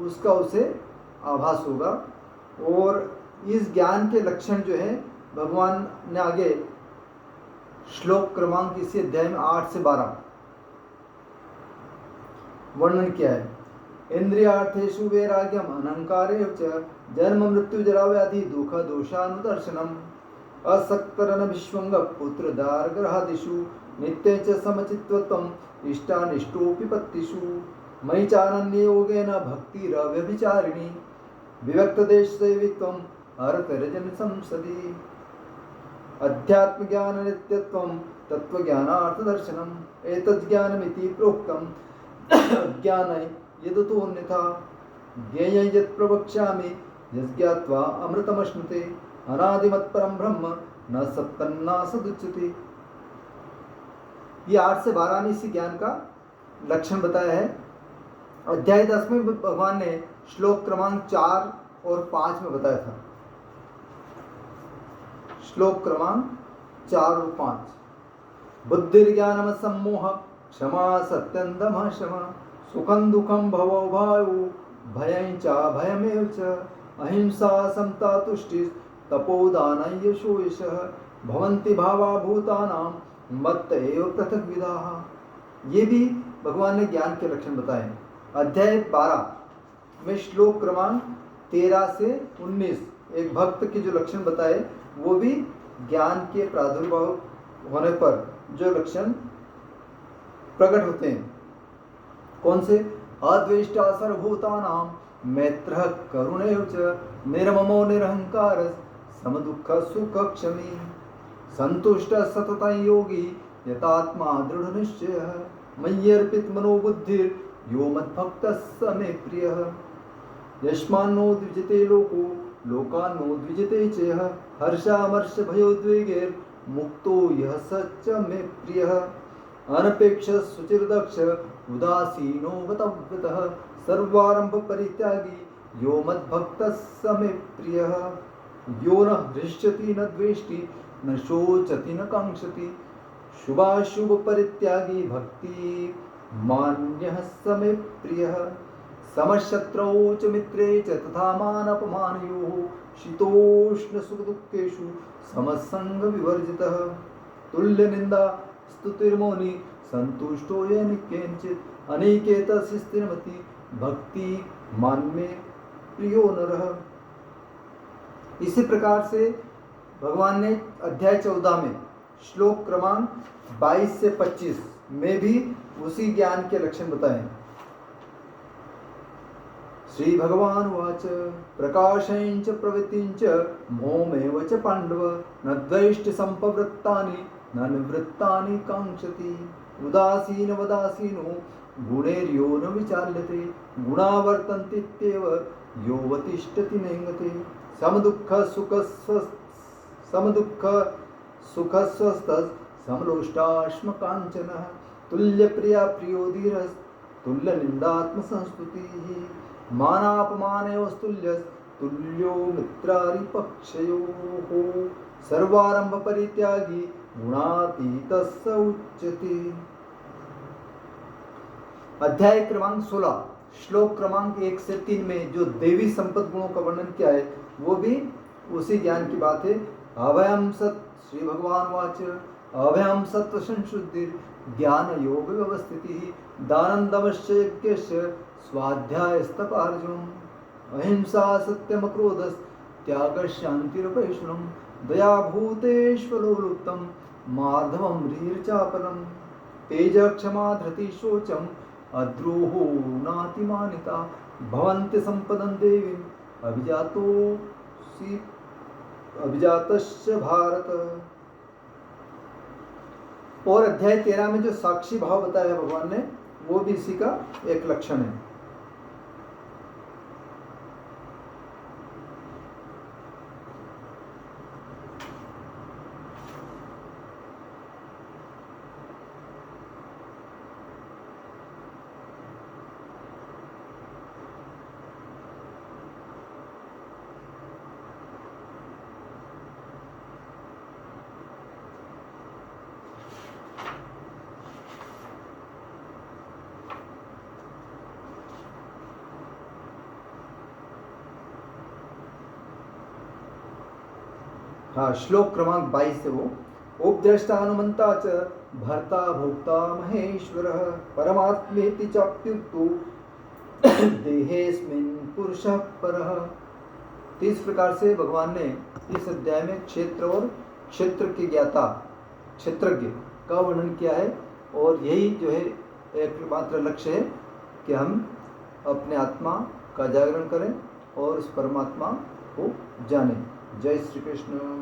उसका उसे आभास होगा। और इस ज्ञान के लक्षण जो है भगवान ने आगे श्लोक क्रमांक इसी अध्याय में 8 से 12 वर्णन किया है। इंद्रियार्थेषु वैराग्यम अनंकारे च जन्म मृत्यु जरा व्याधि दुख दोषानुदर्शनम असक्तरन विश्वंग पुत्र दारग्रहादिषु नित्ये च समचित्वत्वम् इष्टानिष्टोऽपि पत्तिषु मयि चानन्य योगेन भक्तिरव्यभिचारिणी विविक्तदेशसेवित्वम् अरतिरजन संसदि अध्यात्म ज्ञान नित्यत्वं तत्त्वज्ञानार्थदर्शनम् एतज्ज्ञानमिति प्रोक्तं ज्ञान यदतोऽन्यथा ज्ञेयं यत् प्रवक्ष्यामि यज्ञात्वा अमृतमश्नुते अनादिमत्परं ब्रह्म न सत्तन्नासदुच्यते। ये 8 से 12 में इसी ज्ञान का लक्षण बताया है। अध्याय 10 में भगवान ने श्लोक क्रमांक 4 और 5 में बताया था। श्लोक क्रमांक 4 और 5 बुद्धिर्ज्ञानम सम्मोह क्षमा सत्यं दमः शमः सुखं दुःखं भवो भायो भयं च भयमेव च अहिंसा समता तुष्टि तपोदानं यशो यशः भवन्ति भावा भूतानां मत्त एव पृथक विदाः। ये भी भगवान ने ज्ञान के लक्षण बताए। अध्याय 12 में श्लोक क्रमांक 13 से 19 एक भक्त के जो लक्षण बताए वो भी ज्ञान के प्रादुर्भाव होने पर जो लक्षण प्रकट होते हैं। कौन से? अद्वेष्टा सर्वभूतानां मैत्रः करुणैव च निर्ममो निरहंकार समदुःख सुखक्षमी संतुष्टः सततं योगी यतात्मा दृढनिश्चयः मय्यर्पित मनोबुद्धिर् यो मद्भक्तः स मे प्रियः यस्मान्नो द्विजते लोको लोकान्नो द्विजते च यः हर्षामर्ष भयोद्वेगैर्मुक्तो यः स च मे प्रियः अनपेक्ष सुचिर्दक्ष उदासीनो गतव्यतः सर्वारंभ परित्यागी यो मद्भक्तः स मे प्रियः यो न हृष्यति न द्वेष्टि न शोचति न कांक्षति शुभाशुभ परित्यागी भक्ति मान्यः स मे प्रियः समशत्रौ च मित्रे च तथा मानपमानयोः शीतोष्ण सुख दुःखेषु समसंग विवर्जितः तुल्य निंदा स्तुतिर्मौनी संतुष्टो येन केनचित् अनिकेतस्य स्थिरमति भक्ति मान्मे प्रियो नरः। इसी प्रकार से भगवान ने अध्याय 14 में श्लोक क्रमांक 22 से 25 में भी उसी ज्ञान के लक्षण बताए। श्री भगवान वाच प्रकाशं च प्रवृत्तिं च मोहमेव च पांडव न द्वेष्टि संपवृत्तानि न निवृत्तानि कांक्षति उदासीन वदासीनो गुणैर्यो न विचाल्यते गुणा वर्तन्तीत्येव यो वतिष्ठति नेङ्गते समदुःख सुखस्वस्थः समलोष्टाश्म काञ्चनः तुल्यप्रिया प्रियो धीरस् तुल्यनिन्दात्मसंस्तुतिः मानापमानयोस्तुल्यस् तुल्यो मित्रारिपक्षयोः सर्वारंभ परित्यागी गुणातीतः स उच्यते। अध्याय क्रमांक 16 श्लोक क्रमांक 1 से 3 में जो देवी संपद गुणों का वर्णन किया है वो भी उसी ज्ञान की बात है। अभयम सत श्री भगवान वाच अभयम सत्व संशुद्धि ज्ञान योग व्यवस्थिति दानं दमश्च यज्ञश्च स्वाध्यायस्तपार्जुन अहिंसा सत्यम क्रोधस् त्याग शांतिरुपैशुनम् दया भूतेष्वलोलुप्तम् माधवम् ह्रीर्चापलम् तेज क्षमा धृति शोचम् अद्रोहो नातिमानिता भवन्ति संपदं देवीम् अभिजातश्च भारत। और अध्याय 13 में जो साक्षी भाव बताया भगवान ने वो भी इसी का एक लक्षण है। हाँ, श्लोक क्रमांक 22 है वो। उपद्रष्टा हनुमंता च भर्ता भोक्ता महेश्वरः परमात्मेति चाप्युक्तो देहेस्मिन् पुरुषः परः। तो इस प्रकार से भगवान ने इस अध्याय में क्षेत्र और क्षेत्र के ज्ञाता, क्षेत्रज्ञ का वर्णन किया है। और यही जो है एकमात्र लक्ष्य है कि हम अपने आत्मा का जागरण करें और उस परमात्मा को जानें। जय श्री कृष्ण।